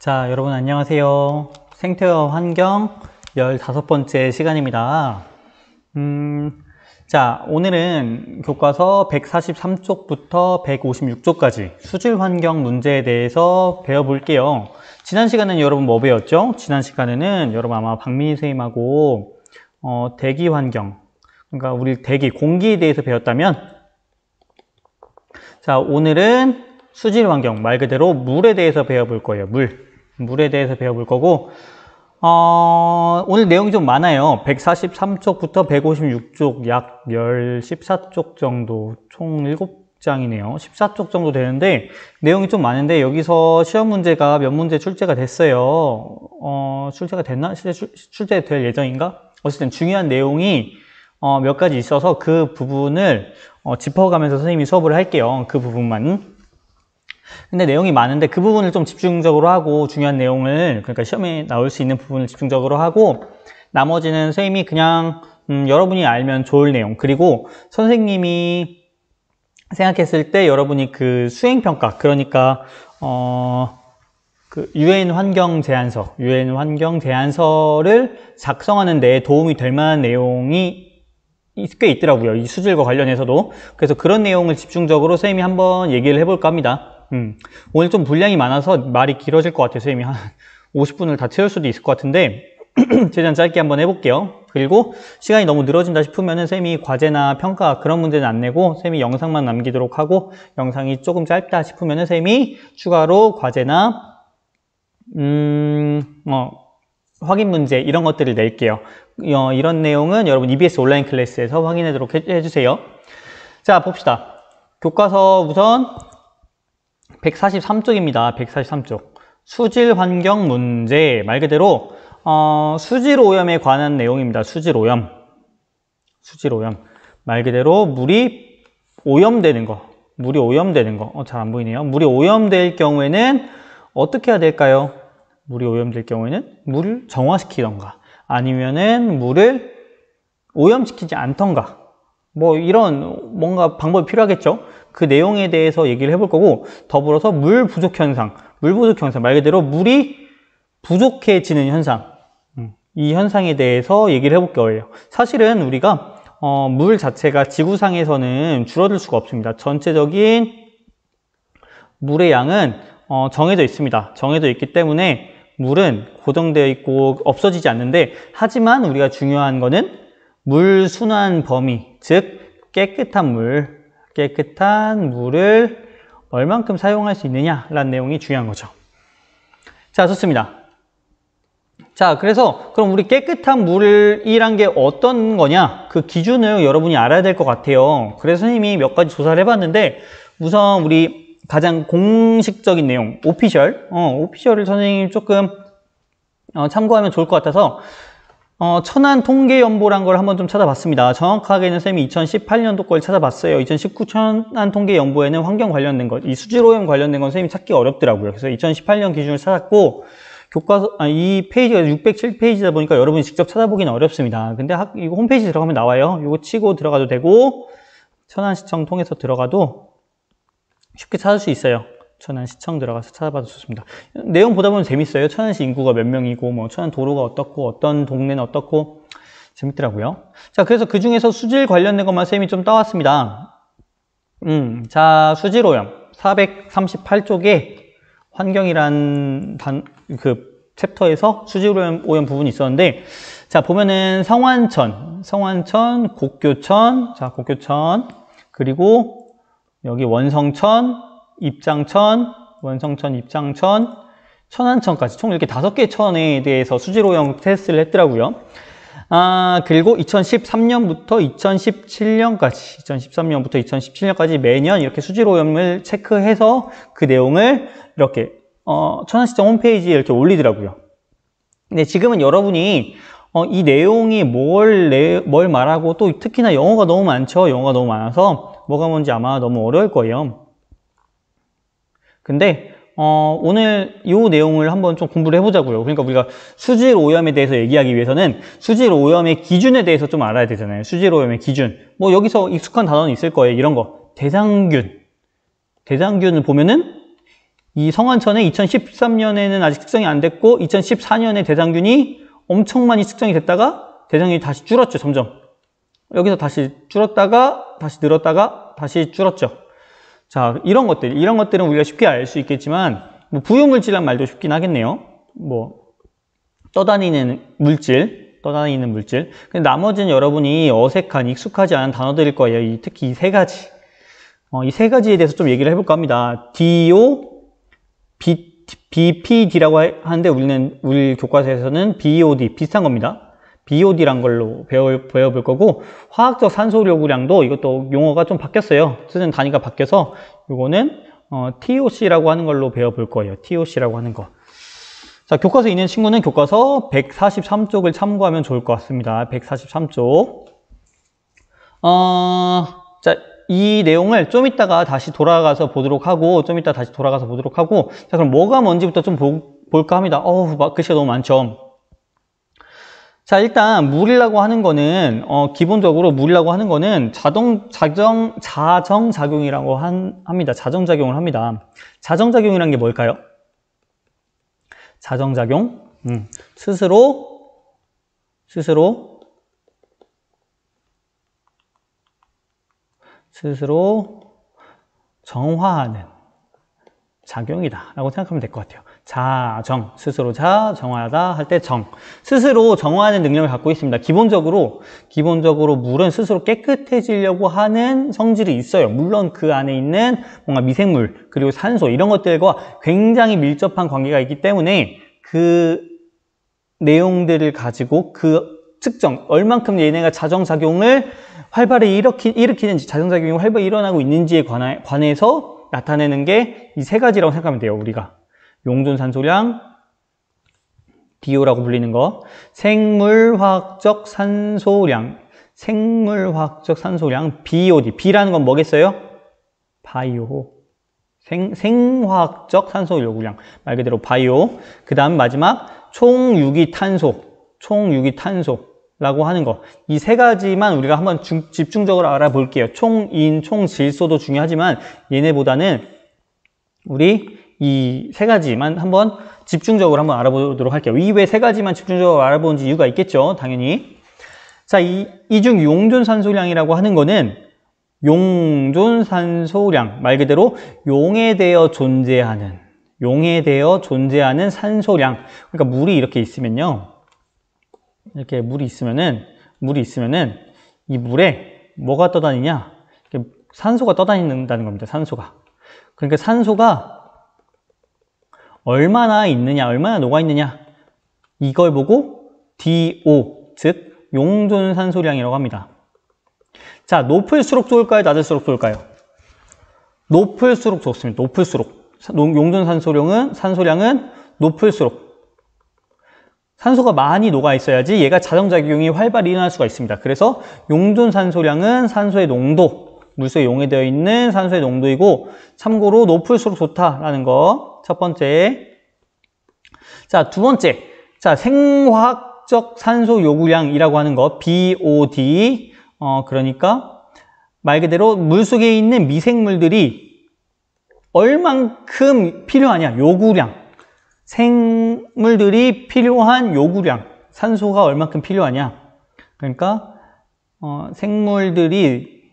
자, 여러분 안녕하세요. 생태와 환경 15번째 시간입니다. 자, 오늘은 교과서 143쪽부터 156쪽까지 수질 환경 문제에 대해서 배워볼게요. 지난 시간에는 여러분 뭐 배웠죠? 지난 시간에는 여러분 아마 박민희 선생님하고 대기 환경, 그러니까 우리 대기, 공기에 대해서 배웠다면, 자, 오늘은 수질 환경, 말 그대로 물에 대해서 배워볼 거예요. 물에 대해서 배워볼 거고, 오늘 내용이 좀 많아요. 143쪽부터 156쪽, 약 14쪽 정도, 총 7장이네요. 14쪽 정도 되는데, 내용이 좀 많은데, 여기서 시험 문제가 몇 문제 출제가 됐어요. 출제가 됐나? 출제될 예정인가? 어쨌든 중요한 내용이 몇 가지 있어서 그 부분을 짚어가면서 선생님이 수업을 할게요. 그 부분만. 근데 내용이 많은데 그 부분을 좀 집중적으로 하고, 중요한 내용을, 그러니까 시험에 나올 수 있는 부분을 집중적으로 하고, 나머지는 선생님이 그냥 여러분이 알면 좋을 내용, 그리고 선생님이 생각했을 때 여러분이 그 수행평가, 그러니까 그 UN 환경 제안서를 작성하는 데 도움이 될 만한 내용이 꽤 있더라고요. 이 수질과 관련해서도. 그래서 그런 내용을 집중적으로 선생님이 한번 얘기를 해볼까 합니다. 오늘 좀 분량이 많아서 말이 길어질 것 같아요. 선생님이 한 50분을 다 채울 수도 있을 것 같은데 최대한 짧게 한번 해볼게요. 그리고 시간이 너무 늘어진다 싶으면은 선생님이 과제나 평가 그런 문제는 안 내고 선생님이 영상만 남기도록 하고, 영상이 조금 짧다 싶으면은 선생님이 추가로 과제나 확인 문제 이런 것들을 낼게요. 이런 내용은 여러분 EBS 온라인 클래스에서 확인하도록 해주세요. 자, 봅시다. 교과서 우선 143쪽입니다. 143쪽. 수질 환경 문제. 말 그대로 수질 오염에 관한 내용입니다. 수질 오염. 말 그대로 물이 오염되는 거. 잘 안 보이네요. 물이 오염될 경우에는 어떻게 해야 될까요? 물이 오염될 경우에는 물을 정화시키던가, 아니면은 물을 오염시키지 않던가, 뭐 이런 뭔가 방법이 필요하겠죠. 그 내용에 대해서 얘기를 해볼 거고, 더불어서 물 부족 현상, 말 그대로 물이 부족해지는 현상, 이 현상에 대해서 얘기를 해볼 거예요. 사실은 우리가 물 자체가 지구상에서는 줄어들 수가 없습니다. 전체적인 물의 양은 정해져 있습니다. 정해져 있기 때문에 물은 고정되어 있고 없어지지 않는데, 하지만 우리가 중요한 거는 물 순환 범위, 즉 깨끗한 물을 얼만큼 사용할 수 있느냐라는 내용이 중요한 거죠. 자, 좋습니다. 자, 그래서 그럼 우리 깨끗한 물이란 게 어떤 거냐, 그 기준을 여러분이 알아야 될 것 같아요. 그래서 선생님이 몇 가지 조사를 해봤는데, 우선 우리 가장 공식적인 내용, 오피셜을 선생님 조금 참고하면 좋을 것 같아서 천안통계연보란 걸 한번 좀 찾아봤습니다. 정확하게는 쌤이 2018년도 걸 찾아봤어요. 2019 천안통계연보에는 환경 관련된 것, 이 수질오염 관련된 건 쌤이 찾기 어렵더라고요. 그래서 2018년 기준을 찾았고, 교과서 이 페이지가 607페이지다 보니까 여러분이 직접 찾아보기는 어렵습니다. 근데 이거 홈페이지 들어가면 나와요. 이거 치고 들어가도 되고, 천안시청 통해서 들어가도 쉽게 찾을 수 있어요. 천안시청 들어가서 찾아봐도 좋습니다. 내용 보다 보면 재밌어요. 천안시 인구가 몇 명이고, 뭐 천안 도로가 어떻고, 어떤 동네는 어떻고, 재밌더라고요. 자, 그래서 그 중에서 수질 관련된 것만 쌤이 좀 따왔습니다. 자, 수질오염 438쪽에 환경이란 그 챕터에서 수질오염 부분이 있었는데, 자, 보면은 성완천, 곡교천, 자, 곡교천, 그리고 여기 원성천, 입장천, 천안천까지 총 이렇게 5개 천에 대해서 수질오염 테스트를 했더라고요. 그리고 2013년부터 2017년까지 매년 이렇게 수질오염을 체크해서 그 내용을 이렇게 천안시청 홈페이지에 이렇게 올리더라고요. 근데 지금은 여러분이 이 내용이 뭘 말하고, 또 특히나 영어가 너무 많죠. 영어가 너무 많아서 뭐가 뭔지 아마 너무 어려울 거예요. 근데 오늘 이 내용을 한번 좀 공부를 해보자고요. 그러니까 우리가 수질 오염에 대해서 얘기하기 위해서는 수질 오염의 기준에 대해서 좀 알아야 되잖아요. 수질 오염의 기준. 뭐 여기서 익숙한 단어는 있을 거예요. 이런 거. 대상균을 보면은 이 성완천은 2013년에는 아직 측정이 안 됐고 2014년에 대장균이 엄청 많이 측정이 됐다가 대장균이 다시 줄었죠, 점점. 여기서 다시 줄었다가 다시 늘었다가 다시 줄었죠. 자, 이런 것들은 우리가 쉽게 알 수 있겠지만 뭐 부유물질이란 말도 쉽긴 하겠네요. 뭐 떠다니는 물질. 근데 나머지는 여러분이 어색한, 익숙하지 않은 단어들일 거예요. 특히 이 세 가지. 이 세 가지에 대해서 좀 얘기를 해볼까 합니다. DO, BPD라고 하는데 우리 교과서에서는 BOD, 비슷한 겁니다. BOD란 걸로 배워볼 거고, 화학적 산소 요구량도 이것도 용어가 좀 바뀌었어요. 쓰는 단위가 바뀌어서 이거는 TOC라고 하는 걸로 배워볼 거예요. TOC라고 하는 거. 자, 교과서에 있는 친구는 교과서 143쪽을 참고하면 좋을 것 같습니다. 143쪽. 자, 이 내용을 좀 이따가 다시 돌아가서 보도록 하고, 자, 그럼 뭐가 뭔지부터 좀 볼까 합니다. 글씨가 너무 많죠. 자, 일단 물이라고 하는 거는 기본적으로 물이라고 하는 거는 자정작용이라고 합니다. 자정작용을 합니다. 자정작용이란 게 뭘까요? 자정작용. 스스로 정화하는 작용이다 라고 생각하면 될 것 같아요. 스스로 정화하다 할 때 스스로 정화하는 능력을 갖고 있습니다. 기본적으로 물은 스스로 깨끗해지려고 하는 성질이 있어요. 물론 그 안에 있는 뭔가 미생물 그리고 산소 이런 것들과 굉장히 밀접한 관계가 있기 때문에 그 내용들을 가지고 그 측정, 얼만큼 얘네가 자정작용을 활발히 일으키는지, 자정작용이 활발히 일어나고 있는지에 관해서 나타내는 게 이 세 가지라고 생각하면 돼요, 우리가. 용존산소량, DO라고 불리는 거, 생물화학적 산소량, BOD. B라는 건 뭐겠어요? 바이오. 생화학적 산소 요구량. 말 그대로 바이오. 그 다음 마지막, 총유기탄소라고 하는 거. 이 세 가지만 우리가 한번 집중적으로 알아볼게요. 총인, 총질소도 중요하지만 얘네보다는 우리 이 세 가지만 한번 집중적으로 한번 알아보도록 할게요. 이 왜 세 가지만 집중적으로 알아보는지 이유가 있겠죠. 당연히. 자, 이 중 용존산소량이라고 하는 거는 용존산소량, 말 그대로 용에 되어 존재하는 산소량. 그러니까 물이 이렇게 있으면요. 이렇게 물이 있으면은 이 물에 뭐가 떠다니냐? 산소가 떠다닌다는 겁니다. 산소가. 그러니까 산소가 얼마나 있느냐, 얼마나 녹아있느냐 이걸 보고 DO, 즉 용존산소량이라고 합니다. 자, 높을수록 좋을까요? 낮을수록 좋을까요? 높을수록 좋습니다. 산소량은 높을수록 산소가 많이 녹아있어야지 얘가 자정작용이 활발히 일어날 수가 있습니다. 그래서 용존산소량은 산소의 농도, 물속에 용해되어 있는 산소의 농도이고 참고로 높을수록 좋다라는 거 첫 번째. 자, 두 번째. 자, 생화학적 산소 요구량이라고 하는 거 BOD. 그러니까 말 그대로 물속에 있는 미생물들이 얼만큼 필요하냐, 요구량. 생물들이 필요한 요구량. 산소가 얼만큼 필요하냐. 그러니까 생물들이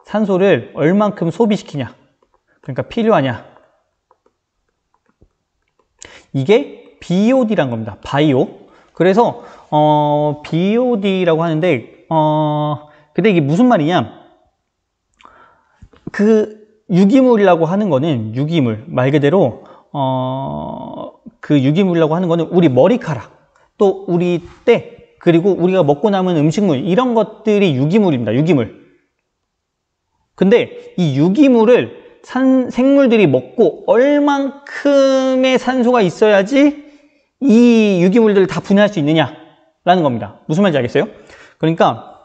산소를 얼만큼 소비시키냐. 그러니까 필요하냐. 이게 BOD란 겁니다. 바이오. 그래서 BOD라고 하는데 근데 이게 무슨 말이냐? 그 유기물이라고 하는 거는 유기물 말 그대로 그 유기물이라고 하는 거는 우리 머리카락 또 우리 때 그리고 우리가 먹고 남은 음식물 이런 것들이 유기물입니다. 유기물. 근데 이 유기물을 생물들이 먹고 얼만큼의 산소가 있어야지 이 유기물들을 다 분해할 수 있느냐라는 겁니다. 무슨 말인지 알겠어요? 그러니까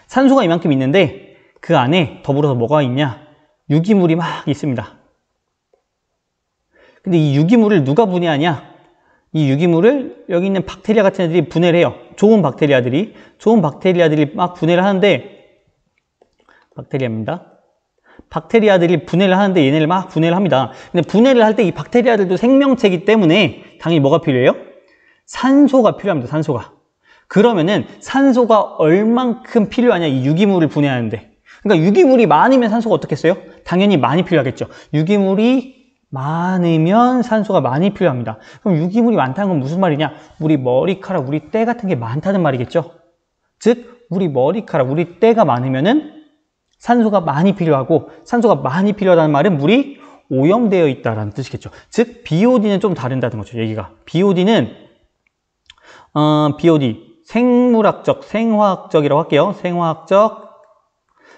산소가 이만큼 있는데 그 안에 더불어서 뭐가 있냐? 유기물이 막 있습니다. 근데 이 유기물을 누가 분해하냐? 이 유기물을 여기 있는 박테리아 같은 애들이 분해를 해요. 좋은 박테리아들이 막 분해를 하는데 박테리아입니다. 박테리아들이 분해를 하는데 얘네를 막 분해를 합니다. 근데 분해를 할 때 이 박테리아들도 생명체이기 때문에 당연히 뭐가 필요해요? 산소가 필요합니다. 산소가. 그러면은 산소가 얼만큼 필요하냐, 이 유기물을 분해하는데. 그러니까 유기물이 많으면 산소가 어떻겠어요? 당연히 많이 필요하겠죠. 유기물이 많으면 산소가 많이 필요합니다. 그럼 유기물이 많다는 건 무슨 말이냐? 우리 머리카락, 우리 때 같은 게 많다는 말이겠죠. 즉 우리 머리카락, 우리 때가 많으면은 산소가 많이 필요하고, 산소가 많이 필요하다는 말은 물이 오염되어 있다라는 뜻이겠죠. 즉 BOD는 좀 다른다는 거죠. 얘기가. BOD는 BOD 생물학적, 생화학적이라고 할게요. 생화학적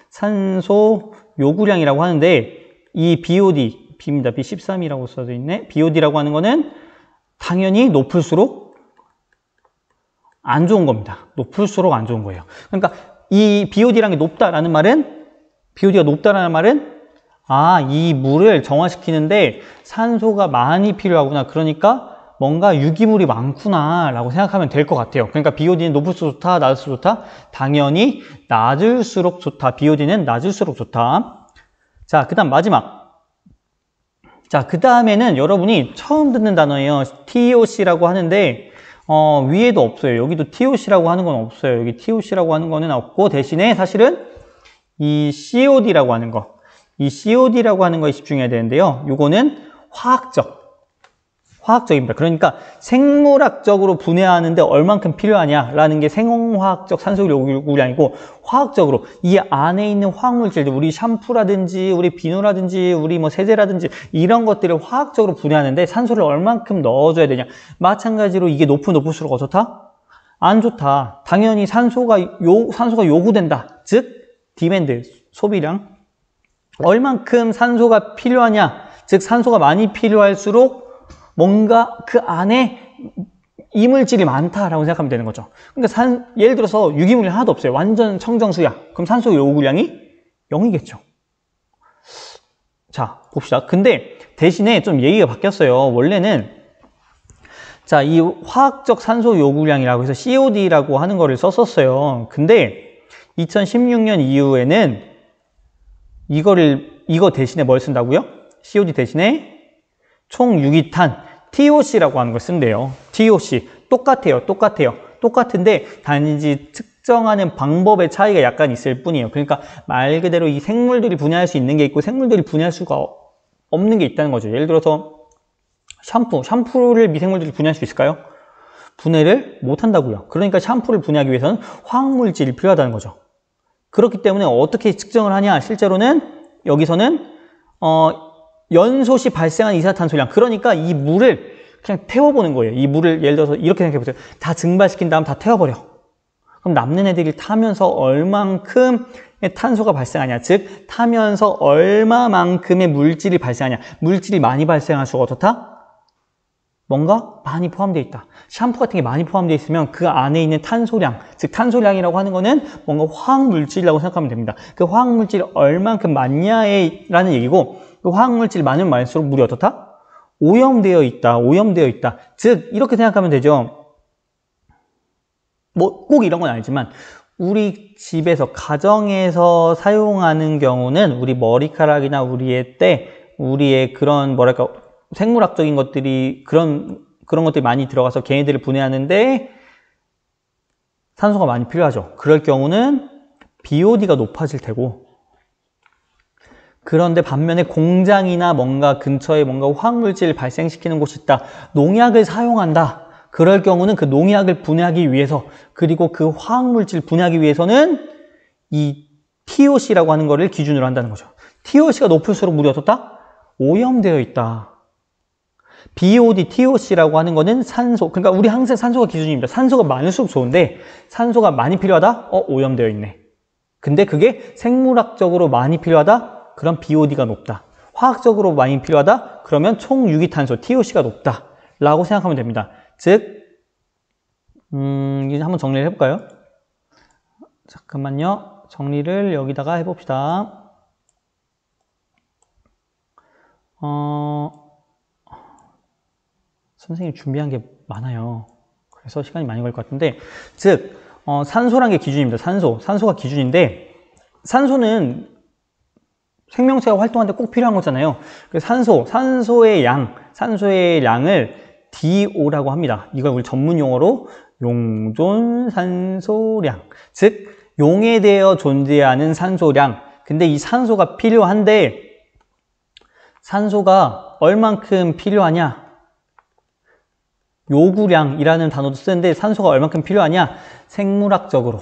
산소 요구량이라고 하는데, 이 BOD, B입니다. B13이라고 써져 있네. BOD라고 하는 거는 당연히 높을수록 안 좋은 겁니다. 높을수록 안 좋은 거예요. 그러니까 이 BOD라는 게 높다라는 말은, BOD가 높다라는 말은, 아, 이 물을 정화시키는데 산소가 많이 필요하구나. 그러니까 뭔가 유기물이 많구나 라고 생각하면 될 것 같아요. 그러니까 BOD는 높을수록 좋다, 낮을수록 좋다? 당연히 낮을수록 좋다. BOD는 낮을수록 좋다. 자, 그 다음 마지막. 자, 그 다음에는 여러분이 처음 듣는 단어예요. TOC라고 하는데 위에도 없어요. 여기도 TOC라고 하는 건 없어요. 여기 TOC라고 하는 거는 없고, 대신에 사실은 이 COD라고 하는 거, 이 COD라고 하는 거에 집중해야 되는데요. 요거는 화학적입니다. 그러니까 생물학적으로 분해하는데 얼만큼 필요하냐라는 게 생화학적 산소 요구량이고, 화학적으로 이 안에 있는 화학물질들, 우리 샴푸라든지 우리 비누라든지 우리 뭐 세제라든지 이런 것들을 화학적으로 분해하는데 산소를 얼만큼 넣어줘야 되냐. 마찬가지로 이게 높을수록 어떻다? 안 좋다. 당연히 산소가 요구된다. 즉 디맨드, 소비량. 얼만큼 산소가 필요하냐. 즉 산소가 많이 필요할수록 뭔가 그 안에 이물질이 많다라고 생각하면 되는 거죠. 그러니까 예를 들어서 유기물이 하나도 없어요. 완전 청정수야. 그럼 산소 요구량이 0이겠죠. 자, 봅시다. 근데 대신에 좀 얘기가 바뀌었어요. 원래는 자, 이 화학적 산소 요구량이라고 해서 COD라고 하는 거를 썼었어요. 근데 2016년 이후에는 이거 대신에 뭘 쓴다고요? COD 대신에 총유기탄 TOC라고 하는 걸 쓴대요. TOC. 똑같아요. 똑같은데 단지 측정하는 방법의 차이가 약간 있을 뿐이에요. 그러니까 말 그대로 이 생물들이 분해할 수 있는 게 있고 생물들이 분해할 수가 없는 게 있다는 거죠. 예를 들어서 샴푸를 미생물들이 분해할 수 있을까요? 분해를 못 한다고요. 그러니까 샴푸를 분해하기 위해서는 화학물질이 필요하다는 거죠. 그렇기 때문에 어떻게 측정을 하냐? 실제로는 여기서는 연소 시 발생한 이산화탄소량, 그러니까 이 물을 그냥 태워보는 거예요. 이 물을 예를 들어서 이렇게 생각해보세요. 다 증발시킨 다음 다 태워버려. 그럼 남는 애들이 타면서 얼만큼의 탄소가 발생하냐, 즉 타면서 얼마만큼의 물질이 발생하냐. 물질이 많이 발생할수록 어떻다? 뭔가 많이 포함되어 있다. 샴푸 같은 게 많이 포함되어 있으면 그 안에 있는 탄소량, 즉 탄소량이라고 하는 거는 뭔가 화학물질이라고 생각하면 됩니다. 그 화학물질이 얼만큼 많냐라는 얘기고, 그 화학물질이 많으면 많을수록 물이 어떻다? 오염되어 있다. 즉 이렇게 생각하면 되죠. 뭐 꼭 이런 건 아니지만 우리 집에서, 가정에서 사용하는 경우는 우리 머리카락이나 우리의 때, 우리의 그런 뭐랄까 생물학적인 것들이 그런 것들이 많이 들어가서 걔네들을 분해하는데 산소가 많이 필요하죠. 그럴 경우는 BOD가 높아질 테고, 그런데 반면에 공장이나 뭔가 근처에 뭔가 화학물질을 발생시키는 곳이 있다. 농약을 사용한다. 그럴 경우는 그 농약을 분해하기 위해서, 그리고 그 화학물질 분해하기 위해서는 이 TOC라고 하는 거를 기준으로 한다는 거죠. TOC가 높을수록 물이 어떻다? 오염되어 있다. BOD, TOC라고 하는 거는 산소. 그러니까 우리 항상 산소가 기준입니다. 산소가 많을수록 좋은데 산소가 많이 필요하다? 오염되어 있네. 근데 그게 생물학적으로 많이 필요하다? 그럼 BOD가 높다. 화학적으로 많이 필요하다? 그러면 총유기탄소, TOC가 높다. 라고 생각하면 됩니다. 즉, 이제 한번 정리를 해볼까요? 잠깐만요. 정리를 여기다가 해봅시다. 선생님 준비한 게 많아요. 그래서 시간이 많이 걸릴 것 같은데, 즉, 산소란 게 기준입니다. 산소가 기준인데, 산소는 생명체가 활동하는데 꼭 필요한 거잖아요. 그래서 산소의 양을 DO라고 합니다. 이걸 우리 전문 용어로 용존산소량. 즉, 용에 대어 존재하는 산소량. 근데 이 산소가 필요한데, 산소가 얼만큼 필요하냐? 요구량이라는 단어도 쓰는데, 산소가 얼만큼 필요하냐? 생물학적으로.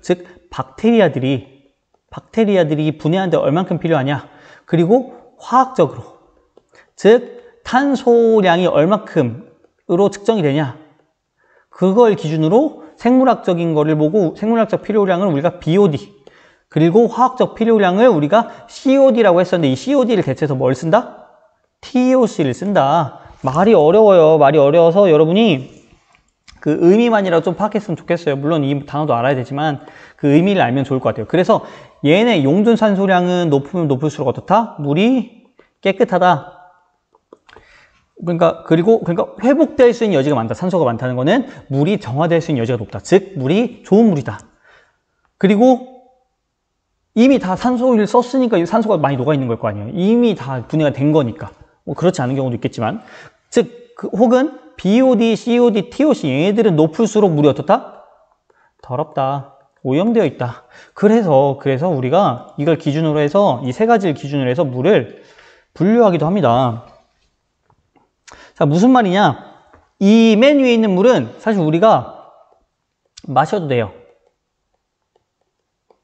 즉, 박테리아들이 분해하는데 얼만큼 필요하냐? 그리고 화학적으로. 즉, 탄소량이 얼만큼으로 측정이 되냐? 그걸 기준으로 생물학적인 거를 보고 생물학적 필요량을 우리가 BOD, 그리고 화학적 필요량을 우리가 COD라고 했었는데 이 COD를 대체해서 뭘 쓴다? TOC를 쓴다. 말이 어려워요. 말이 어려워서 여러분이 그 의미만이라도 좀 파악했으면 좋겠어요. 물론 이 단어도 알아야 되지만 그 의미를 알면 좋을 것 같아요. 그래서 얘네 용존산소량은 높으면 높을수록 어떻다? 물이 깨끗하다. 그러니까 회복될 수 있는 여지가 많다. 산소가 많다는 거는 물이 정화될 수 있는 여지가 높다. 즉, 물이 좋은 물이다. 그리고 이미 다 산소를 썼으니까 산소가 많이 녹아있는 걸 거 아니에요. 이미 다 분해가 된 거니까. 뭐 그렇지 않은 경우도 있겠지만. 즉, 혹은 BOD, COD, TOC 얘네들은 높을수록 물이 어떻다? 더럽다. 오염되어 있다. 그래서 우리가 이걸 기준으로 해서 이 세 가지를 기준으로 해서 물을 분류하기도 합니다. 자, 무슨 말이냐? 이 맨 위에 있는 물은 사실 우리가 마셔도 돼요.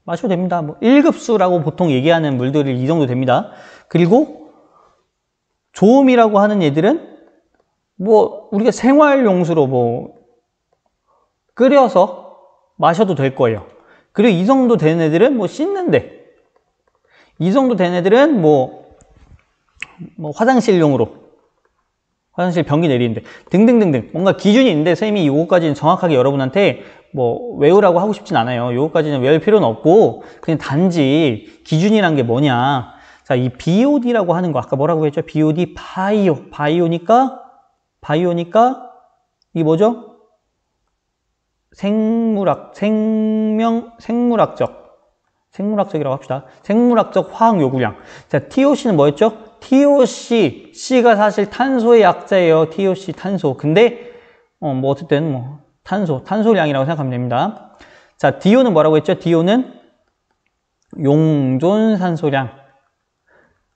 마셔도 됩니다. 뭐 1급수라고 보통 얘기하는 물들이 이 정도 됩니다. 그리고 조음이라고 하는 얘들은 뭐 우리가 생활용수로 뭐 끓여서 마셔도 될 거예요. 그리고 이 정도 되는 애들은 뭐 씻는데, 이 정도 되는 애들은 뭐 화장실용으로, 화장실 변기 내리는데 등등등등 뭔가 기준이 있는데 선생님이 요거까지는 정확하게 여러분한테 뭐 외우라고 하고 싶진 않아요. 요거까지는 외울 필요는 없고 그냥 단지 기준이란 게 뭐냐. 자, 이 BOD라고 하는 거 아까 뭐라고 했죠? BOD 바이오니까 이게 뭐죠? 생물학적이라고 합시다. 생물학적 화학 요구량. 자, TOC는 뭐였죠? C가 사실 탄소의 약자예요. TOC 탄소. 근데 뭐 어쨌든 뭐 탄소량이라고 생각하면 됩니다. 자, DO는 뭐라고 했죠? DO는 용존산소량.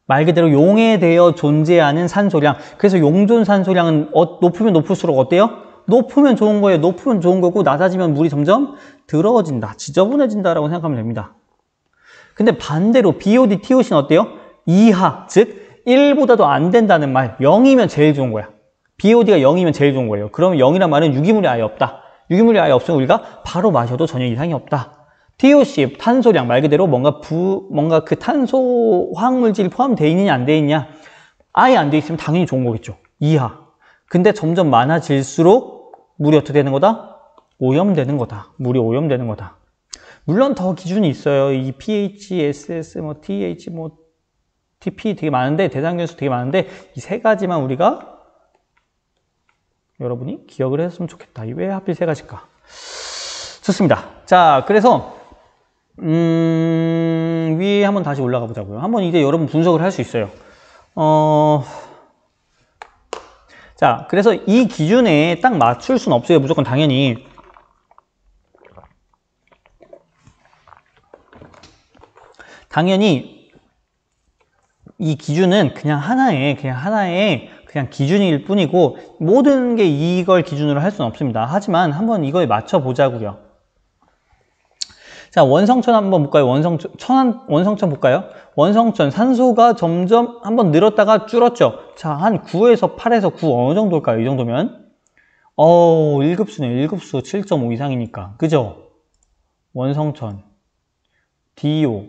말 그대로 용에 대어 존재하는 산소량. 그래서 용존산소량은 높으면 높을수록 어때요? 높으면 좋은 거예요. 높으면 좋은 거고 낮아지면 물이 점점 더러워진다. 지저분해진다라고 생각하면 됩니다. 근데 반대로 BOD, TOC는 어때요? 이하, 즉 1보다도 안 된다는 말. 0이면 제일 좋은 거야. BOD가 0이면 제일 좋은 거예요. 그러면 0이란 말은 유기물이 아예 없다. 유기물이 아예 없으면 우리가 바로 마셔도 전혀 이상이 없다. TOC, 탄소량, 말 그대로 뭔가 그 탄소 화학물질이 포함되어 있느냐 안 되어 있느냐. 아예 안 되어 있으면 당연히 좋은 거겠죠. 이하. 근데 점점 많아질수록 물이 어떻게 되는 거다? 오염되는 거다. 물이 오염되는 거다. 물론 더 기준이 있어요. 이 pH, SS, 뭐 TH, 뭐 TP 되게 많은데, 대상변수 되게 많은데 이 세 가지만 우리가 여러분이 기억을 했으면 좋겠다. 왜 하필 세 가지일까? 좋습니다. 자, 그래서 위에 한번 다시 올라가 보자고요. 한번 이제 여러분 분석을 할 수 있어요. 자, 그래서 이 기준에 딱 맞출 수는 없어요. 무조건 당연히. 이 기준은 그냥 하나의 기준일 뿐이고 모든 게 이걸 기준으로 할 수는 없습니다. 하지만 한번 이걸 맞춰 보자고요. 자, 원성천 한번 볼까요? 원성천 볼까요? 원성천 산소가 점점 한번 늘었다가 줄었죠. 자, 한 9에서 8에서 9 어느 정도일까요? 이 정도면 1급수네. 1급수 7.5 이상이니까. 그죠? 원성천 DO.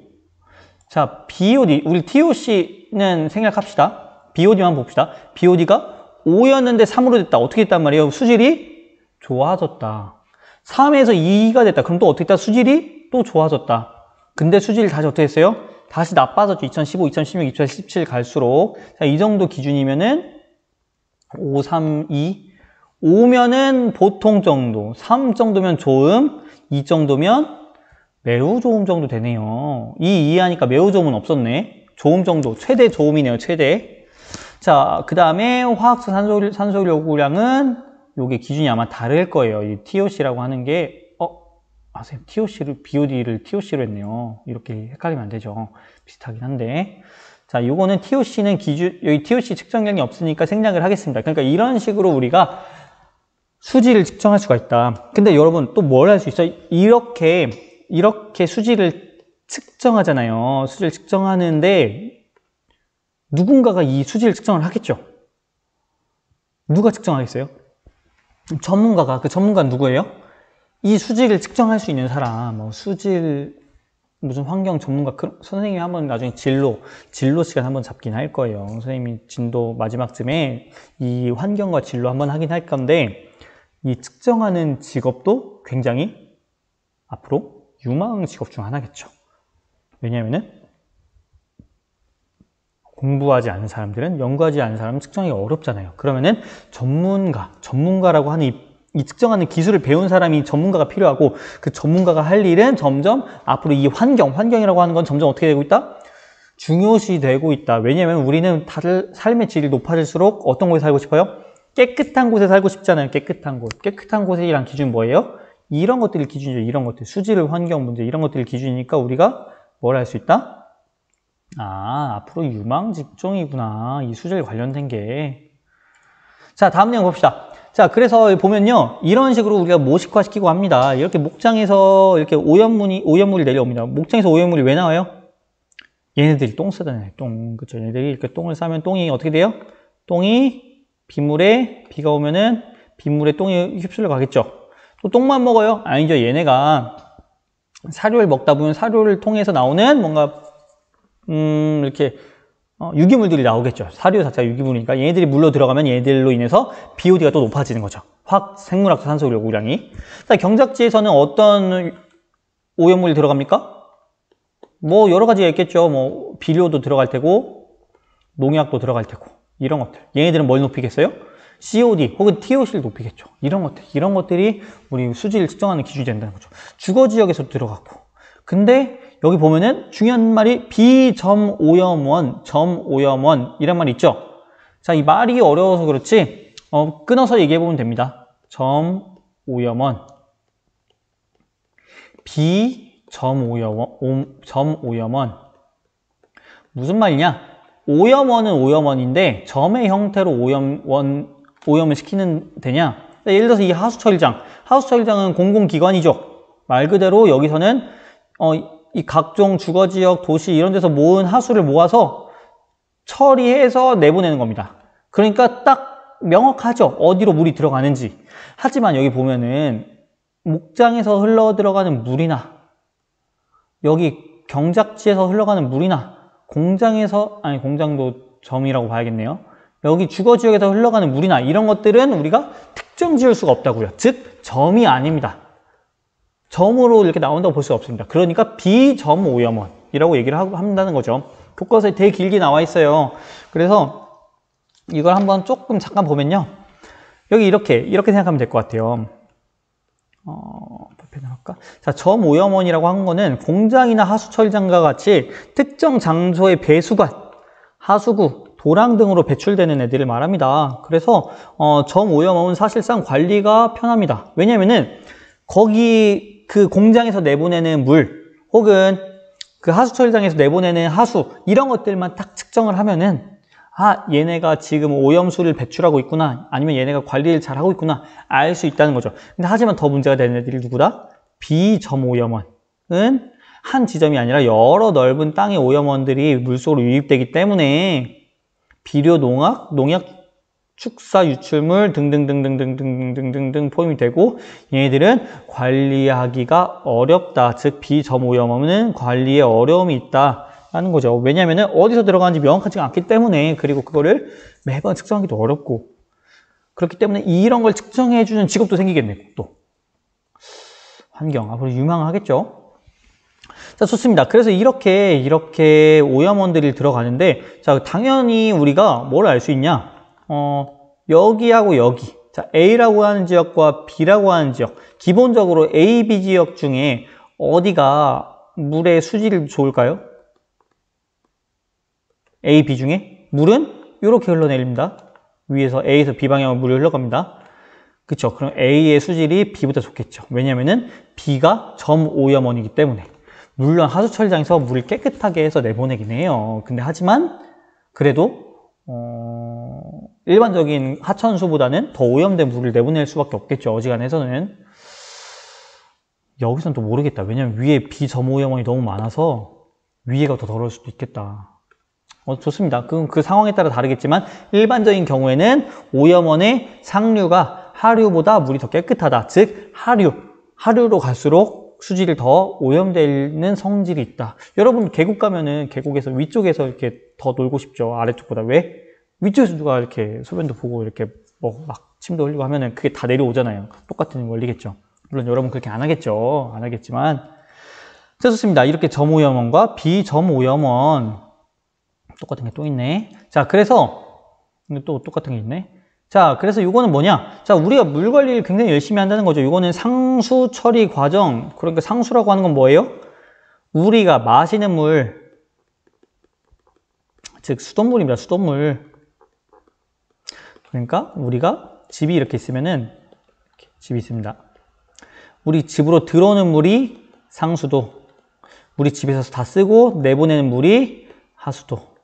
자, BOD, 우리 TOC는 생략합시다. BOD만 봅시다. BOD가 5였는데 3으로 됐다. 어떻게 됐단 말이에요? 수질이 좋아졌다. 3에서 2가 됐다. 그럼 또 어떻게 됐다? 수질이 또 좋아졌다. 근데 수질이 다시 어떻게 했어요? 다시 나빠졌죠. 2015, 2016, 2017 갈수록. 자, 이 정도 기준이면은 5, 3, 2. 5면은 보통 정도. 3 정도면 좋음. 2 정도면 매우 좋음 정도 되네요. 이 이해하니까 매우 좋음은 없었네. 좋음 정도, 최대 좋음이네요, 최대. 자, 그 다음에 화학성 산소 요구량은 요게 기준이 아마 다를 거예요. 이 TOC라고 하는 게, 선생님, TOC를, BOD를 TOC로 했네요. 이렇게 헷갈리면 안 되죠. 비슷하긴 한데. 자, 요거는 TOC는 여기 TOC 측정량이 없으니까 생략을 하겠습니다. 그러니까 이런 식으로 우리가 수지를 측정할 수가 있다. 근데 여러분 또 뭘 할 수 있어요? 이렇게 수지를 측정하잖아요. 수지를 측정하는데 누군가가 이 수지를 측정을 하겠죠. 누가 측정하겠어요? 전문가가. 그 전문가는 누구예요? 이 수지를 측정할 수 있는 사람, 무슨 환경 전문가, 선생님이 한번 나중에 진로 시간 한번 잡긴 할 거예요. 선생님이 진도 마지막쯤에 이 환경과 진로 한번 하긴 할 건데, 이 측정하는 직업도 굉장히 앞으로 유망 직업 중 하나겠죠. 왜냐하면은 공부하지 않은 사람들은, 연구하지 않은 사람은 측정이 어렵잖아요. 그러면은 전문가라고 하는 이 측정하는 기술을 배운 사람이 전문가가 필요하고, 그 전문가가 할 일은 점점 앞으로 이 환경이라고 하는 건 점점 어떻게 되고 있다? 중요시 되고 있다. 왜냐하면 우리는 다들 삶의 질이 높아질수록 어떤 곳에 살고 싶어요? 깨끗한 곳에 살고 싶잖아요. 깨끗한 곳. 깨끗한 곳이란 기준이 뭐예요? 이런 것들이 기준이죠. 이런 것들. 수질, 환경 문제, 이런 것들이 기준이니까 우리가 뭘 할 수 있다? 앞으로 유망 직종이구나. 이 수질 관련된 게. 자, 다음 내용 봅시다. 자, 그래서 보면요, 이런 식으로 우리가 모식화 시키고 합니다. 이렇게 목장에서 이렇게 오염물이 내려옵니다. 목장에서 오염물이 왜 나와요? 얘네들이 똥 싸잖아요. 똥. 그쵸. 얘네들이 이렇게 똥을 싸면 똥이 어떻게 돼요? 똥이 비가 오면은 빗물에 똥이 휩쓸려 가겠죠. 또 똥만 먹어요? 아니죠. 얘네가 사료를 먹다 보면 사료를 통해서 나오는 뭔가, 이렇게, 유기물들이 나오겠죠. 사료 자체가 유기물이니까 얘네들이 물로 들어가면 얘네들로 인해서 BOD가 또 높아지는 거죠. 생물학적 산소 요구량이. 자, 경작지에서는 어떤 오염물이 들어갑니까? 뭐 여러 가지가 있겠죠. 뭐 비료도 들어갈 테고 농약도 들어갈 테고 이런 것들. 얘네들은 뭘 높이겠어요? COD 혹은 TOC를 높이겠죠. 이런 것들이 우리 수질을 측정하는 기준이 된다는 거죠. 주거 지역에서도 들어가고. 근데 여기 보면은 중요한 말이 비점오염원, 점오염원 이란 말이 있죠. 자, 이 말이 어려워서 그렇지 끊어서 얘기해 보면 됩니다. 점오염원, 점오염원 무슨 말이냐? 오염원은 오염원인데 점의 형태로 오염을 시키는 되냐? 예를 들어서 이 하수처리장은 공공기관이죠. 말 그대로 여기서는 이 각종 주거지역, 도시 이런 데서 모은 하수를 모아서 처리해서 내보내는 겁니다. 그러니까 딱 명확하죠. 어디로 물이 들어가는지. 하지만 여기 보면은 목장에서 흘러 들어가는 물이나 여기 경작지에서 흘러가는 물이나 공장도 점이라고 봐야겠네요. 여기 주거지역에서 흘러가는 물이나 이런 것들은 우리가 특정 지을 수가 없다고요. 즉 점이 아닙니다. 점으로 이렇게 나온다고 볼 수 없습니다. 그러니까 비점오염원이라고 얘기를 한다는 거죠. 교과서에 되게 길게 나와 있어요. 그래서 이걸 한번 잠깐 보면요. 여기 이렇게 생각하면 될 것 같아요. 발표를 할까? 자, 점오염원이라고 한 거는 공장이나 하수처리장과 같이 특정 장소의 배수관, 하수구, 도랑 등으로 배출되는 애들을 말합니다. 그래서 점오염원은 사실상 관리가 편합니다. 왜냐면은 거기 그 공장에서 내보내는 물 혹은 그 하수처리장에서 내보내는 하수 이런 것들만 딱 측정을 하면은 얘네가 지금 오염수를 배출하고 있구나 아니면 얘네가 관리를 잘하고 있구나 알 수 있다는 거죠. 근데 하지만 더 문제가 되는 애들이 누구다? 비점오염원은 한 지점이 아니라 여러 넓은 땅의 오염원들이 물속으로 유입되기 때문에 비료, 농약, 축사, 유출물 등등등등등등등등등 포함이 되고 얘네들은 관리하기가 어렵다. 즉 비점오염원은 관리에 어려움이 있다라는 거죠. 왜냐하면 어디서 들어가는지 명확하지가 않기 때문에 그리고 그거를 매번 측정하기도 어렵고 그렇기 때문에 이런 걸 측정해주는 직업도 생기겠네. 또 환경 앞으로 유망하겠죠. 자, 좋습니다. 그래서 이렇게 오염원들이 들어가는데 자, 당연히 우리가 뭘 알 수 있냐? 여기하고 여기. 자, A라고 하는 지역과 B라고 하는 지역. 기본적으로 A, B 지역 중에 어디가 물의 수질이 좋을까요? A, B 중에 물은 이렇게 흘러내립니다. 위에서 A에서 B 방향으로 물이 흘러갑니다. 그쵸? 그럼 A의 수질이 B보다 좋겠죠. 왜냐면은 B가 점 오염원이기 때문에. 물론 하수 처리장에서 물을 깨끗하게 해서 내보내긴 해요. 근데 하지만 그래도 일반적인 하천수보다는 더 오염된 물을 내보낼 수밖에 없겠죠. 어지간해서는. 여기서는 또 모르겠다. 왜냐면 위에 비점 오염원이 너무 많아서 위에가 더 더러울 수도 있겠다. 좋습니다. 그 상황에 따라 다르겠지만 일반적인 경우에는 오염원의 상류가 하류보다 물이 더 깨끗하다. 즉 하류로 갈수록 수질이 더 오염되는 성질이 있다. 여러분 계곡 가면은 계곡에서 위쪽에서 이렇게 더 놀고 싶죠. 아래쪽보다. 왜? 위쪽에서 누가 이렇게 소변도 보고 이렇게 뭐 막 침도 흘리고 하면은 그게 다 내려오잖아요. 똑같은 원리겠죠. 물론 여러분 그렇게 안 하겠죠. 안 하겠지만. 자, 좋습니다. 이렇게 점오염원과 비점오염원 똑같은 게 또 있네. 자, 그래서 또 똑같은 게 있네. 자, 그래서 이거는 뭐냐? 자, 우리가 물 관리를 굉장히 열심히 한다는 거죠. 이거는 상수 처리 과정. 그러니까 상수라고 하는 건 뭐예요? 우리가 마시는 물, 즉 수돗물입니다. 수돗물. 그러니까 우리가 집이 이렇게 있으면은 이렇게 집이 있습니다. 우리 집으로 들어오는 물이 상수도, 우리 집에서 다 쓰고 내보내는 물이 하수도.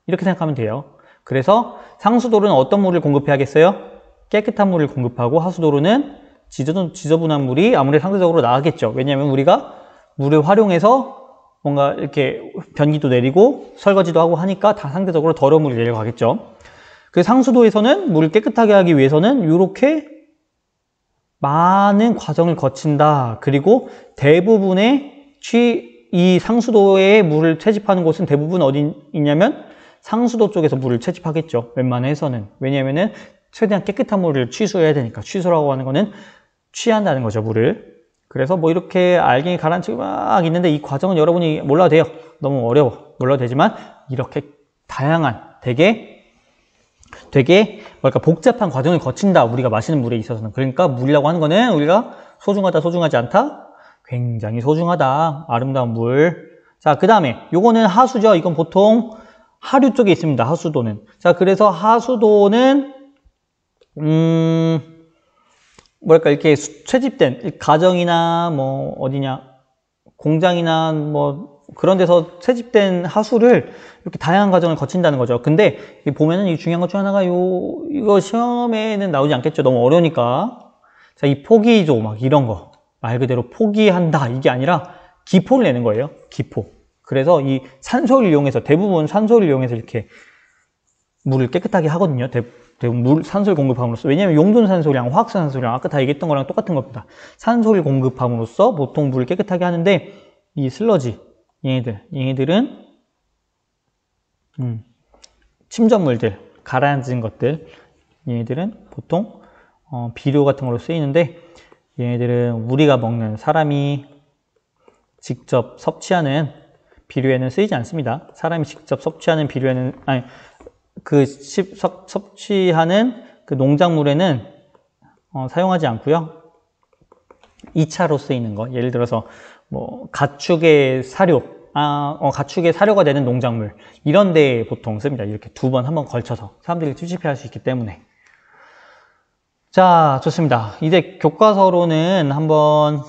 이렇게 생각하면 돼요. 그래서 상수도로는 어떤 물을 공급해야겠어요? 깨끗한 물을 공급하고 하수도로는 지저분한 물이 아무래도 상대적으로 나가겠죠. 왜냐하면 우리가 물을 활용해서 뭔가 이렇게 변기도 내리고 설거지도 하고 하니까 다 상대적으로 더러운 물이 내려가겠죠. 그 상수도에서는 물을 깨끗하게 하기 위해서는 이렇게 많은 과정을 거친다. 그리고 대부분의 이 상수도에 물을 채집하는 곳은 대부분 어디 있냐면 상수도 쪽에서 물을 채집하겠죠. 웬만해서는. 왜냐하면은 최대한 깨끗한 물을 취수해야 되니까. 취수라고 하는 거는 취한다는 거죠, 물을. 그래서 뭐 이렇게 알갱이 가라앉히고 막 있는데 이 과정은 여러분이 몰라도 돼요. 너무 어려워. 몰라도 되지만 이렇게 다양한 되게 뭐랄까 복잡한 과정을 거친다. 우리가 마시는 물에 있어서는. 그러니까 물이라고 하는 거는 우리가 소중하다, 소중하지 않다? 굉장히 소중하다. 아름다운 물. 자, 그 다음에 요거는 하수죠. 이건 보통 하류 쪽에 있습니다. 하수도는. 자, 그래서 하수도는 뭐랄까 이렇게 채집된 가정이나 뭐 어디냐 공장이나 뭐 그런 데서 채집된 하수를 이렇게 다양한 과정을 거친다는 거죠. 근데 보면은 이 중요한 것 중 하나가 이거 시험에는 나오지 않겠죠. 너무 어려우니까. 자, 이 포기조 막 이런 거 말 그대로 포기한다 이게 아니라 기포를 내는 거예요. 기포. 그래서 이 산소를 이용해서 대부분 산소를 이용해서 이렇게 물을 깨끗하게 하거든요. 대부분 산소를 공급함으로써. 왜냐하면 용존산소량, 화학산소량 아까 다 얘기했던 거랑 똑같은 겁니다. 산소를 공급함으로써 보통 물을 깨끗하게 하는데 이 슬러지 얘네들은 침전물들, 가라앉은 것들 얘네들은 보통 비료 같은 걸로 쓰이는데 얘네들은 우리가 먹는 사람이 직접 섭취하는 비료에는 쓰이지 않습니다. 사람이 직접 섭취하는 비료에는 섭취하는 그 농작물에는 사용하지 않고요. 2차로 쓰이는 거. 예를 들어서 뭐 가축의 사료, 가축의 사료가 되는 농작물 이런 데 보통 씁니다. 이렇게 한 번 걸쳐서 사람들이 수집할 수 있기 때문에. 자, 좋습니다. 이제 교과서로는 한번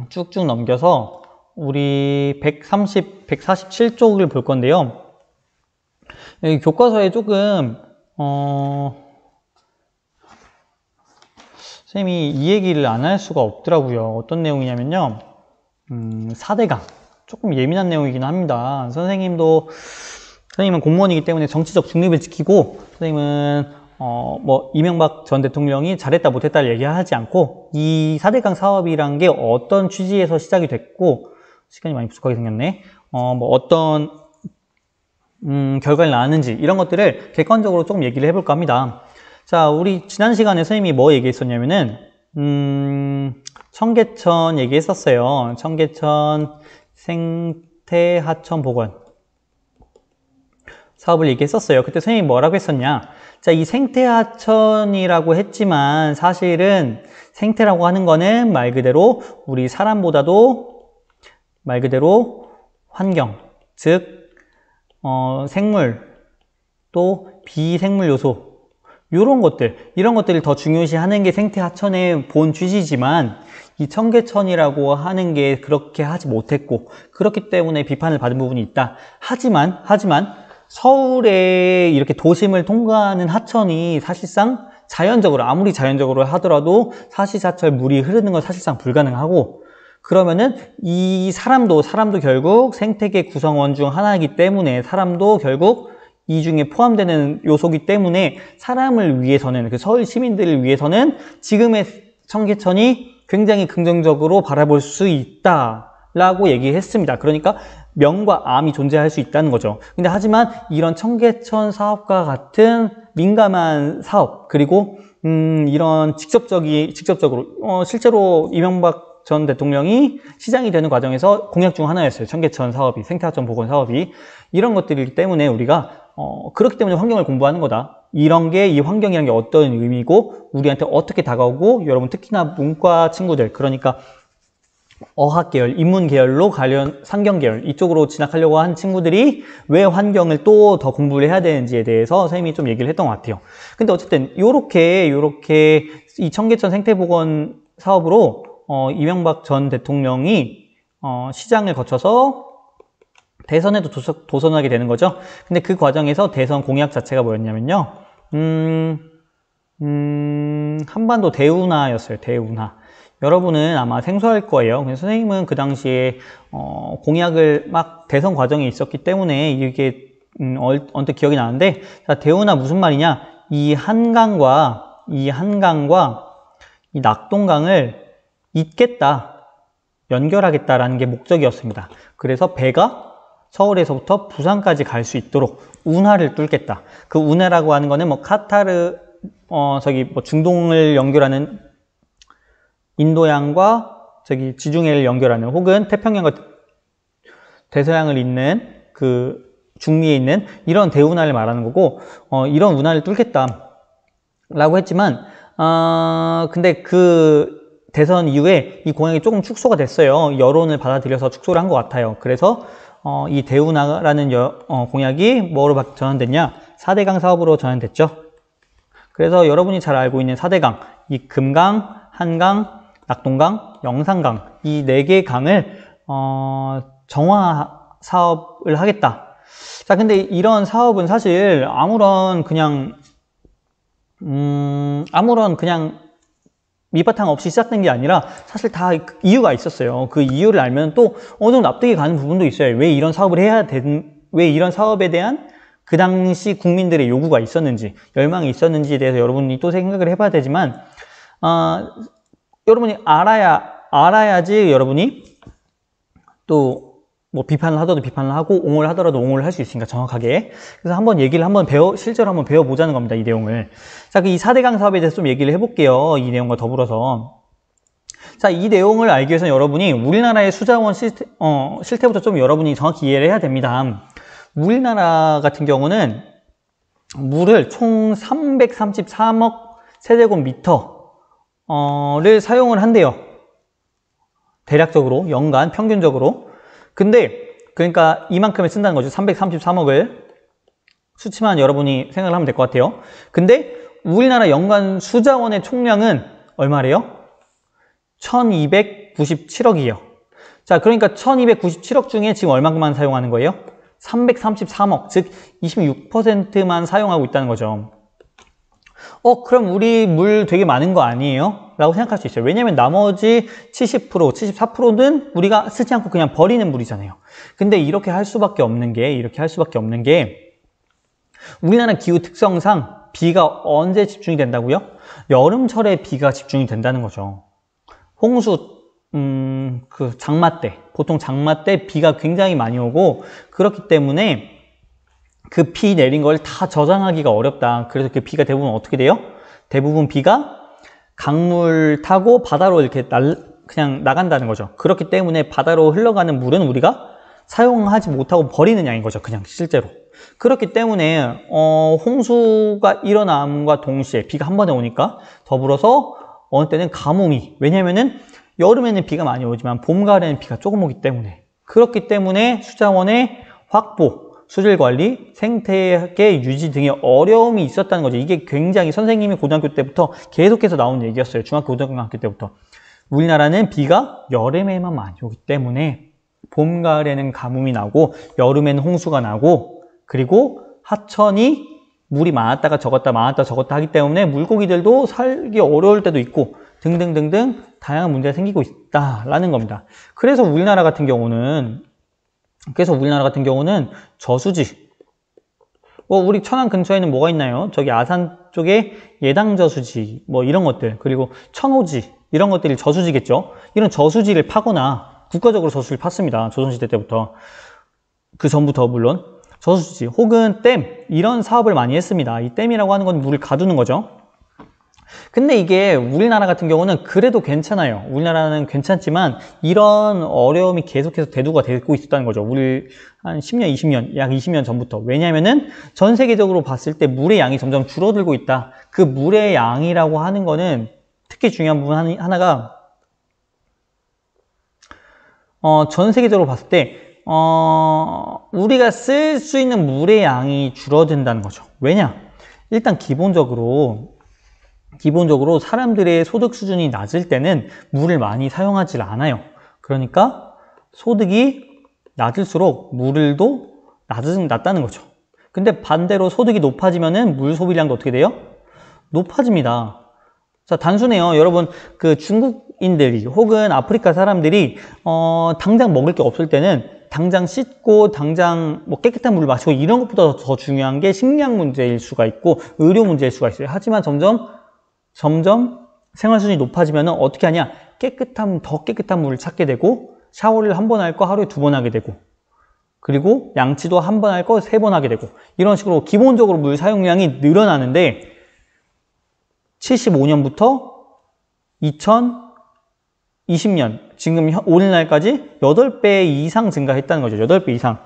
쭉쭉 넘겨서 우리 147쪽을 볼 건데요. 여기 교과서에 조금 선생님이 이 얘기를 안 할 수가 없더라고요. 어떤 내용이냐면요. 4대강 조금 예민한 내용이긴 합니다. 선생님은 공무원이기 때문에 정치적 중립을 지키고 선생님은 뭐 이명박 전 대통령이 잘했다 못했다를 얘기하지 않고 이 4대강 사업이란 게 어떤 취지에서 시작이 됐고 시간이 많이 부족하게 생겼네. 뭐 어떤 결과를 낳았는지 이런 것들을 객관적으로 조금 얘기를 해볼까 합니다. 자, 우리 지난 시간에 선생님이 뭐 얘기했었냐면은 청계천 얘기했었어요. 청계천 생태하천 복원. 사업을 얘기했었어요. 그때 선생님이 뭐라고 했었냐? 자, 이 생태하천이라고 했지만 사실은 생태라고 하는 거는 말 그대로 우리 사람보다도 말 그대로 환경, 즉 생물 또 비생물 요소 이런 것들을 더 중요시 하는 게 생태하천의 본 취지지만 이 청계천이라고 하는 게 그렇게 하지 못했고 그렇기 때문에 비판을 받은 부분이 있다. 하지만 서울에 이렇게 도심을 통과하는 하천이 사실상 자연적으로 아무리 자연적으로 하더라도 사시사철 물이 흐르는 건 사실상 불가능하고 그러면은 이 사람도 결국 생태계 구성원 중 하나이기 때문에 사람도 결국 이 중에 포함되는 요소이기 때문에 사람을 위해서는 그 서울 시민들을 위해서는 지금의 청계천이 굉장히 긍정적으로 바라볼 수 있다라고 얘기했습니다. 그러니까 명과 암이 존재할 수 있다는 거죠. 근데 하지만 이런 청계천 사업과 같은 민감한 사업 그리고 이런 직접적으로 실제로 이명박 전 대통령이 시장이 되는 과정에서 공약 중 하나였어요. 청계천 사업이, 생태하천 복원 사업이. 이런 것들이기 때문에 우리가 그렇기 때문에 환경을 공부하는 거다. 이런 게 이 환경이라는 게 어떤 의미고 우리한테 어떻게 다가오고 여러분 특히나 문과 친구들 그러니까 어학계열, 인문계열로 관련 상경계열 이쪽으로 진학하려고 한 친구들이 왜 환경을 또 더 공부를 해야 되는지에 대해서 선생님이 좀 얘기를 했던 것 같아요. 근데 어쨌든 요렇게 이 청계천 생태복원 사업으로 이명박 전 대통령이 시장을 거쳐서 대선에도 도전하게 되는 거죠. 근데 그 과정에서 대선 공약 자체가 뭐였냐면요. 한반도 대운하였어요. 대운하. 여러분은 아마 생소할 거예요. 그래서 선생님은 그 당시에 공약을 막 대선 과정에 있었기 때문에 이게 언뜻 기억이 나는데 자, 대운하 무슨 말이냐? 이 한강과 이 낙동강을 잇겠다, 연결하겠다라는 게 목적이었습니다. 그래서 배가 서울에서부터 부산까지 갈 수 있도록 운하를 뚫겠다. 그 운하라고 하는 거는 뭐 카타르, 중동을 연결하는 인도양과 지중해를 연결하는 혹은 태평양과 대서양을 잇는 그 중미에 있는 이런 대운하를 말하는 거고 이런 운하를 뚫겠다라고 했지만 근데 그 대선 이후에 이 공약이 조금 축소가 됐어요. 여론을 받아들여서 축소를 한 것 같아요. 그래서 이 대운하라는 공약이 뭐로 전환됐냐? 4대강 사업으로 전환됐죠. 그래서 여러분이 잘 알고 있는 4대강, 이 금강, 한강, 낙동강, 영산강 이 4개 강을 정화 사업을 하겠다. 자, 근데 이런 사업은 사실 아무런 그냥 밑바탕 없이 시작된 게 아니라 사실 다 이유가 있었어요. 그 이유를 알면 또 어느 정도 납득이 가는 부분도 있어요. 왜 이런 사업을 왜 이런 사업에 대한 그 당시 국민들의 요구가 있었는지, 열망이 있었는지에 대해서 여러분이 또 생각을 해봐야 되지만, 여러분이 알아야지 여러분이 또 뭐 비판을 하더라도 비판을 하고 옹호를 하더라도 옹호를 할 수 있으니까 정확하게. 그래서 한번 얘기를 실제로 한번 배워보자는 겁니다. 이 내용을. 자, 이 4대강 사업에 대해서 좀 얘기를 해볼게요. 이 내용과 더불어서. 자, 이 내용을 알기 위해서는 여러분이 우리나라의 수자원 실태부터 좀 여러분이 정확히 이해를 해야 됩니다. 우리나라 같은 경우는 물을 총 333억 세제곱미터를 사용을 한대요. 대략적으로, 연간, 평균적으로. 근데, 그러니까 이만큼을 쓴다는 거죠. 333억을. 수치만 여러분이 생각을 하면 될 것 같아요. 근데 우리나라 연간 수자원의 총량은 얼마래요? 1297억이에요. 자, 그러니까 1297억 중에 지금 얼마만 사용하는 거예요? 333억, 즉 26%만 사용하고 있다는 거죠. 그럼 우리 물 되게 많은 거 아니에요? 라고 생각할 수 있어요. 왜냐면 나머지 70%, 74%는 우리가 쓰지 않고 그냥 버리는 물이잖아요. 근데 이렇게 할 수밖에 없는 게 우리나라 기후 특성상 비가 언제 집중이 된다고요? 여름철에 비가 집중이 된다는 거죠. 홍수, 장마 때, 보통 장마 때 비가 굉장히 많이 오고 그렇기 때문에 그 비 내린 걸 다 저장하기가 어렵다. 그래서 그 비가 대부분 어떻게 돼요? 대부분 비가 강물 타고 바다로 이렇게 그냥 나간다는 거죠. 그렇기 때문에 바다로 흘러가는 물은 우리가 사용하지 못하고 버리는 양인 거죠. 그냥 실제로. 그렇기 때문에 홍수가 일어남과 동시에 비가 한 번에 오니까 더불어서 어느 때는 가뭄이, 왜냐면은 여름에는 비가 많이 오지만 봄, 가을에는 비가 조금 오기 때문에, 그렇기 때문에 수자원의 확보, 수질 관리, 생태계 유지 등의 어려움이 있었다는 거죠. 이게 굉장히 선생님이 고등학교 때부터 계속해서 나온 얘기였어요. 중학교, 고등학교 때부터. 우리나라는 비가 여름에만 많이 오기 때문에 봄, 가을에는 가뭄이 나고 여름에는 홍수가 나고, 그리고 하천이 물이 많았다가 적었다 많았다 적었다 하기 때문에 물고기들도 살기 어려울 때도 있고 등등등등 다양한 문제가 생기고 있다라는 겁니다. 그래서 우리나라 같은 경우는 저수지, 우리 천안 근처에는 뭐가 있나요? 저기 아산 쪽에 예당저수지 뭐 이런 것들, 그리고 천호지 이런 것들이 저수지겠죠. 이런 저수지를 파거나 국가적으로 저수지를 팠습니다. 조선시대 때부터. 그 전부터 물론 저수지 혹은 댐, 이런 사업을 많이 했습니다. 이 댐이라고 하는 건 물을 가두는 거죠. 근데 이게 우리나라 같은 경우는 그래도 괜찮아요. 우리나라는 괜찮지만 이런 어려움이 계속해서 대두가 되고 있었다는 거죠. 우리 한 10년, 20년, 약 20년 전부터. 왜냐면은 전 세계적으로 봤을 때 물의 양이 점점 줄어들고 있다. 그 물의 양이라고 하는 거는 특히 중요한 부분 하나가 전 세계적으로 봤을 때 우리가 쓸 수 있는 물의 양이 줄어든다는 거죠. 왜냐? 일단 기본적으로 사람들의 소득 수준이 낮을 때는 물을 많이 사용하지 않아요. 그러니까 소득이 낮을수록 물도 낮다는 거죠. 근데 반대로 소득이 높아지면은 물 소비량도 어떻게 돼요? 높아집니다. 자, 단순해요. 여러분, 그 중국인들이 혹은 아프리카 사람들이 당장 먹을 게 없을 때는 당장 씻고 당장 뭐 깨끗한 물을 마시고 이런 것보다 더 중요한 게 식량 문제일 수가 있고 의료 문제일 수가 있어요. 하지만 점점 생활 수준이 높아지면 어떻게 하냐? 더 깨끗한 물을 찾게 되고, 샤워를 한 번 할 거 하루에 2번 하게 되고, 그리고 양치도 한 번 할 거 3번 하게 되고, 이런 식으로 기본적으로 물 사용량이 늘어나는데 75년부터 2020년 지금 오늘날까지 8배 이상 증가했다는 거죠. 8배 이상.